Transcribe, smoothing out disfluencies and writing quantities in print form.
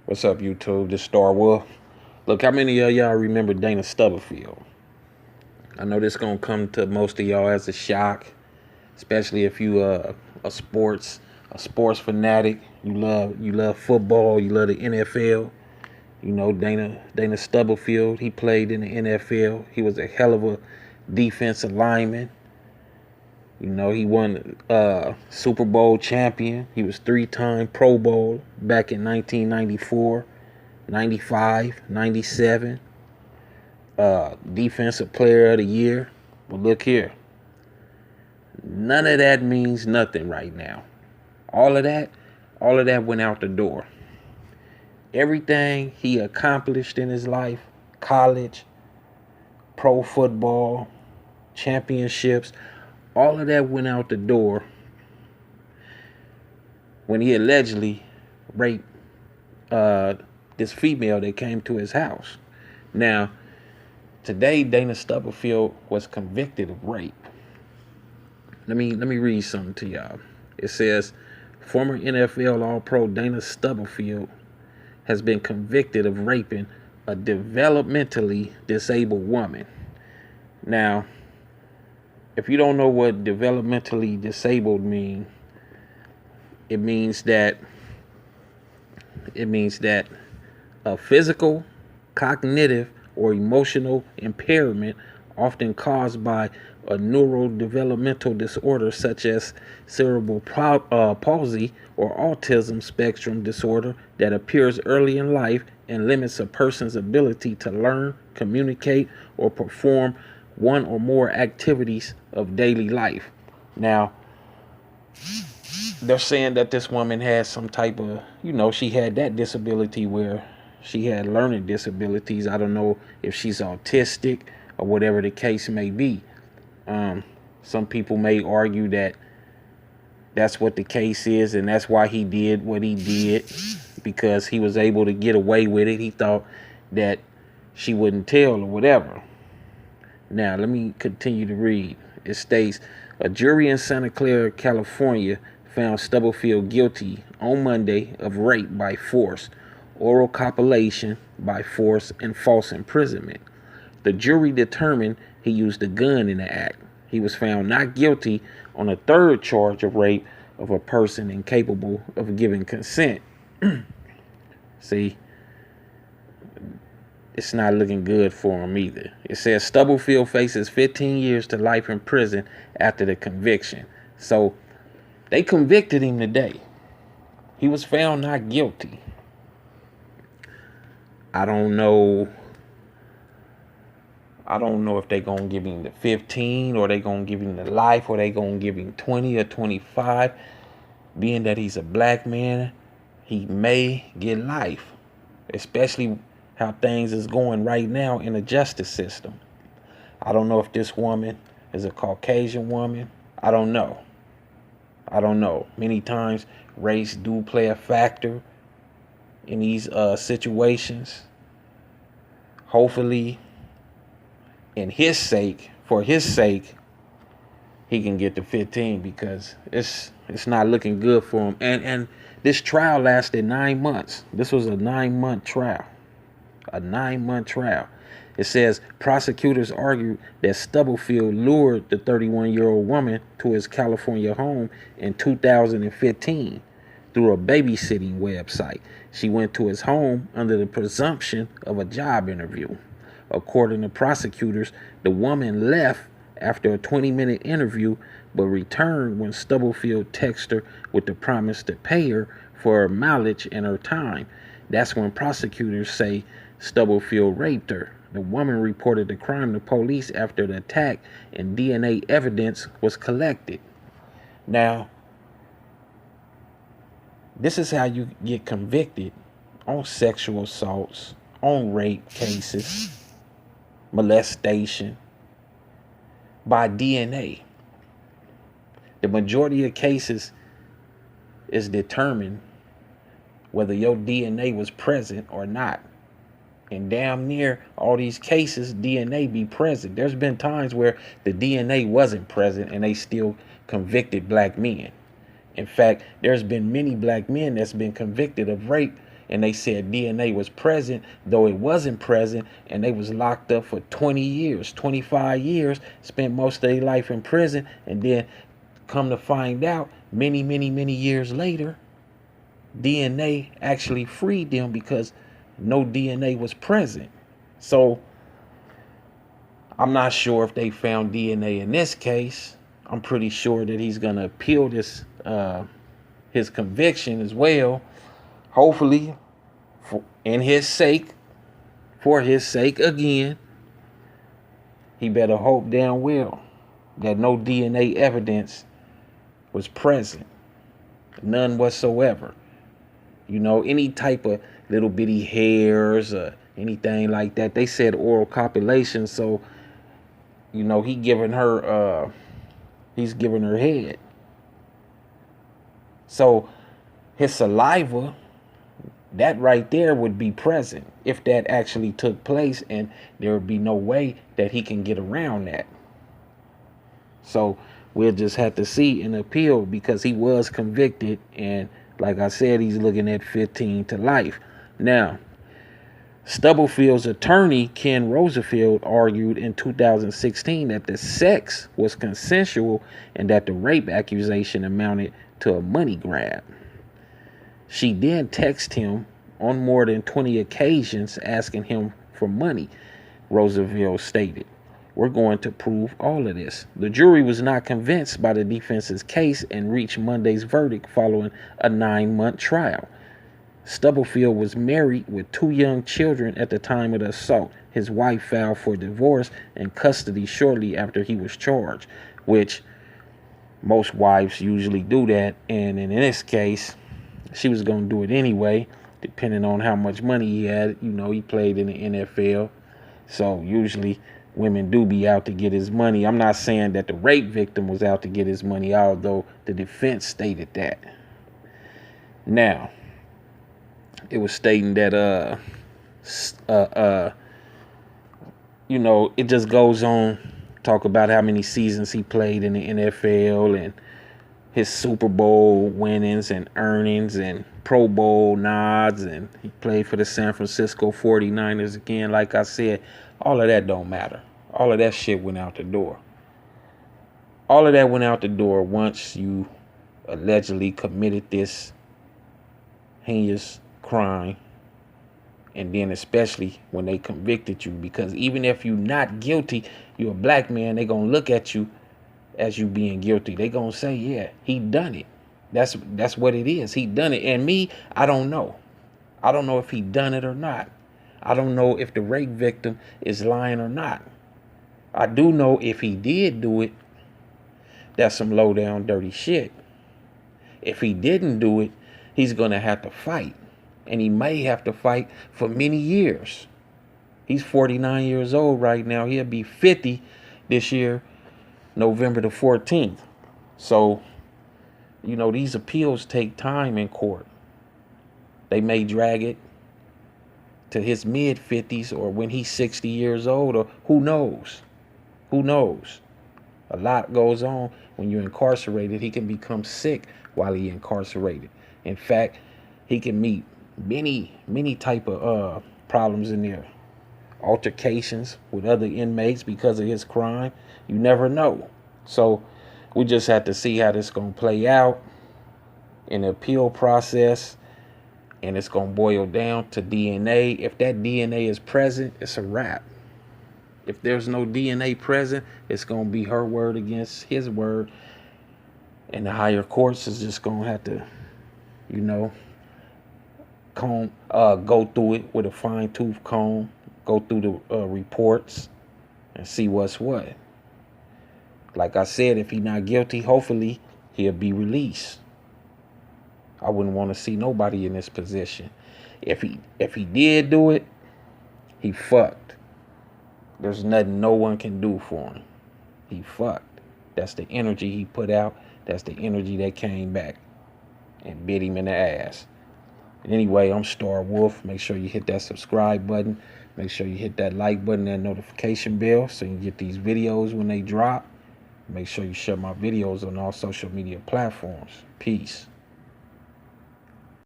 What's up, YouTube? This Starwolf. Look, how many of y'all remember Dana Stubblefield? I know this gonna come to most of y'all as a shock, especially if you a sports fanatic. You love football. You love the NFL. You know Dana Stubblefield. He played in the NFL. He was a hell of a defensive lineman. You know, he won Super Bowl champion. He was 3-time Pro Bowl back in 1994, 95, 97. Defensive Player of the Year. But look here. None of that means nothing right now. All of that went out the door. Everything he accomplished in his life, college, pro football, championships, all of that went out the door when he allegedly raped this female that came to his house. Now, today Dana Stubblefield was convicted of rape. Let me read something to y'all. It says, former NFL All-Pro Dana Stubblefield has been convicted of raping a developmentally disabled woman. Now, if you don't know what developmentally disabled means, it means that a physical, cognitive, or emotional impairment often caused by a neurodevelopmental disorder such as cerebral palsy or autism spectrum disorder that appears early in life and limits a person's ability to learn, communicate, or perform one or more activities of daily life. Now, they're saying that this woman had some type of, she had that disability where she had learning disabilities. I don't know if she's autistic or whatever the case may be. Some people may argue that that's what the case is, and that's why he did what he did, because he was able to get away with it. He thought that she wouldn't tell or whatever. Now, let me continue to read. It states, a jury in Santa Clara, California, found Stubblefield guilty on Monday of rape by force, oral copulation by force, and false imprisonment. The jury determined he used a gun in the act. He was found not guilty on a third charge of rape of a person incapable of giving consent. See, it's not looking good for him either. It says Stubblefield faces 15 years to life in prison after the conviction. So they convicted him today. He was found not guilty. I don't know if they're going to give him the 15 or they're going to give him the life or they're going to give him 20 or 25. Being that he's a black man, he may get life, especially how things is going right now in the justice system. I don't know if this woman is a Caucasian woman. I don't know. Many times race do play a factor in these situations. Hopefully, for his sake, he can get the 15, because it's not looking good for him. And this trial lasted 9 months. This was a 9-month trial. It says prosecutors argued that Stubblefield lured the 31-year-old woman to his California home in 2015 through a babysitting website. She went to his home under the presumption of a job interview. According to prosecutors, the woman left after a 20-minute interview, but returned when Stubblefield texted her with the promise to pay her for her mileage and her time. That's when prosecutors say Stubblefield raped her. The woman reported the crime to police after the attack, and DNA evidence was collected. Now, this is how you get convicted on sexual assaults, on rape cases, molestation, by DNA. The majority of cases is determined whether your DNA was present or not. And damn near all these cases, DNA be present. There's been times where the DNA wasn't present and they still convicted black men. In fact, there's been many black men that's been convicted of rape and they said DNA was present, though it wasn't present, and they was locked up for 20 years, 25 years, spent most of their life in prison, and then come to find out many years later, DNA actually freed them because no DNA was present. So I'm not sure if they found DNA in this case. I'm pretty sure that he's gonna appeal this his conviction as well. Hopefully, for his sake again, he better hope damn well that no DNA evidence was present, none whatsoever. You know, any type of little bitty hairs or anything like that. They said oral copulation, so you know he's giving her head. So his saliva, that right there would be present if that actually took place, and there would be no way that he can get around that. So we'll just have to see an appeal, because he was convicted, and like I said, he's looking at 15 to life. Now, Stubblefield's attorney, Ken Rosenfield, argued in 2016 that the sex was consensual and that the rape accusation amounted to a money grab. She then texted him on more than 20 occasions asking him for money, Rosenfield stated. We're going to prove all of this. The jury was not convinced by the defense's case and reached Monday's verdict following a 9-month trial. Stubblefield was married with 2 young children at the time of the assault. His wife filed for divorce and custody shortly after he was charged, which most wives usually do that. And in this case, she was going to do it anyway, depending on how much money he had. You know, he played in the NFL. So usually women do be out to get his money. I'm not saying that the rape victim was out to get his money, although the defense stated that. Now, it was stating that you know, it just goes on, talk about how many seasons he played in the NFL and his Super Bowl winnings and earnings and Pro Bowl nods, and he played for the San Francisco 49ers again. Like I said, all of that don't matter. All of that shit went out the door. All of that went out the door once you allegedly committed this heinous crime, and then especially when they convicted you, because even if you're not guilty, you're a black man, they gonna look at you as you being guilty. They gonna say, yeah, he done it. That's what it is. He done it. And me, I don't know. I don't know if he done it or not. I don't know if the rape victim is lying or not. I do know if he did do it, that's some low down dirty shit. If he didn't do it, he's gonna have to fight. And he may have to fight for many years. He's 49 years old right now. He'll be 50 this year, November the 14th. So, you know, these appeals take time in court. They may drag it to his mid-50s or when he's 60 years old, or who knows? Who knows? A lot goes on when you're incarcerated. He can become sick while he's incarcerated. In fact, he can meet many type of problems in there. Altercations with other inmates because of his crime. You never know. So we just have to see how this going to play out in the appeal process. And it's going to boil down to DNA. If that DNA is present, it's a wrap. If there's no DNA present, it's going to be her word against his word. And the higher courts is just going to have to, you know, go through it with a fine-tooth comb, go through the reports and see what's what. Like I said, if he's not guilty, hopefully he'll be released. I wouldn't want to see nobody in this position. If he did do it, he fucked. There's nothing no one can do for him. He fucked. That's the energy he put out. That's the energy that came back and bit him in the ass. Anyway, I'm Starwolf. Make sure you hit that subscribe button. Make sure you hit that like button and notification bell so you can get these videos when they drop. Make sure you share my videos on all social media platforms. Peace.